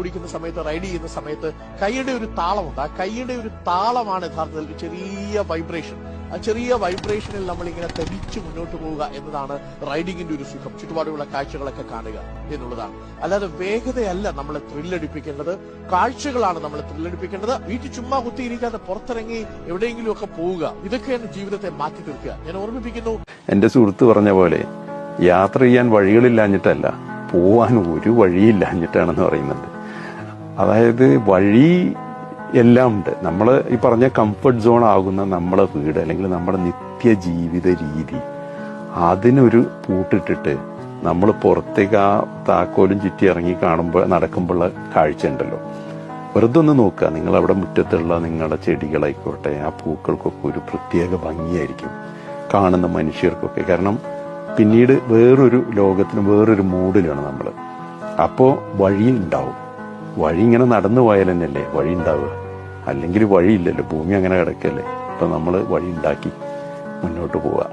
ഓടിക്കുന്ന സമയത്ത്, റൈഡ് ചെയ്യുന്ന സമയത്ത് കൈയുടെ ഒരു താളമുണ്ട്. ആ കൈയുടെ ഒരു താളമാണ് യഥാർത്ഥത്തിൽ ഒരു ചെറിയ വൈബ്രേഷൻ. ആ ചെറിയ വൈബ്രേഷനിൽ നമ്മളിങ്ങനെ തടിച്ചു മുന്നോട്ട് പോവുക എന്നതാണ് റൈഡിങ്ങിന്റെ ഒരു സുഖം. ചുറ്റുപാടുള്ള കാഴ്ചകളൊക്കെ കാണുക എന്നുള്ളതാണ്. അല്ലാതെ വേഗതയല്ല നമ്മളെ ത്രില്ലടിപ്പിക്കേണ്ടത്, കാഴ്ചകളാണ് നമ്മളെ ത്രില്ലടിപ്പിക്കേണ്ടത്. വീട്ടിൽ ചുമ്മാ കുത്തിയിരിക്കാതെ പുറത്തിറങ്ങി എവിടെയെങ്കിലും ഒക്കെ പോവുക. ഇതൊക്കെയാണ് ജീവിതത്തെ മാറ്റി തീർക്കുക. ഞാൻ ഓർമ്മിപ്പിക്കുന്നു, എന്റെ സുഹൃത്ത് പറഞ്ഞ പോലെ യാത്ര ചെയ്യാൻ വഴികളില്ലാഞ്ഞിട്ടല്ല, പോവാൻ ഒരു വഴിയില്ലാഞ്ഞിട്ടാണെന്ന് പറയുന്നുണ്ട്. അതായത് വഴി എല്ലാം ഉണ്ട്. നമ്മൾ ഈ പറഞ്ഞ കംഫർട്ട് സോൺ ആകുന്ന നമ്മളെ വീട് അല്ലെങ്കിൽ നമ്മുടെ നിത്യജീവിത രീതി, അതിനൊരു പൂട്ടിട്ടിട്ട് നമ്മൾ പുറത്തേക്ക് ആ താക്കോലും ചുറ്റി ഇറങ്ങി നടക്കുമ്പോഴുള്ള കാഴ്ച ഉണ്ടല്ലോ, വെറുതെ ഒന്ന് നോക്കുക. നിങ്ങളവിടെ മുറ്റത്തുള്ള നിങ്ങളുടെ ചെടികളായിക്കോട്ടെ, ആ പൂക്കൾക്കൊക്കെ ഒരു പ്രത്യേക ഭംഗിയായിരിക്കും കാണുന്ന മനുഷ്യർക്കൊക്കെ. കാരണം പിന്നീട് വേറൊരു ലോകത്തിന് വേറൊരു മൂഡിലാണ് നമ്മൾ. അപ്പോൾ വഴി ഉണ്ടാവും. വഴി ഇങ്ങനെ നടന്നു പോയാൽ തന്നെയല്ലേ വഴി ഉണ്ടാവുക, അല്ലെങ്കിൽ വഴിയില്ലല്ലോ, ഭൂമി അങ്ങനെ കിടക്കല്ലേ. അപ്പം നമ്മൾ വഴി ഉണ്ടാക്കി മുന്നോട്ട് പോവുക.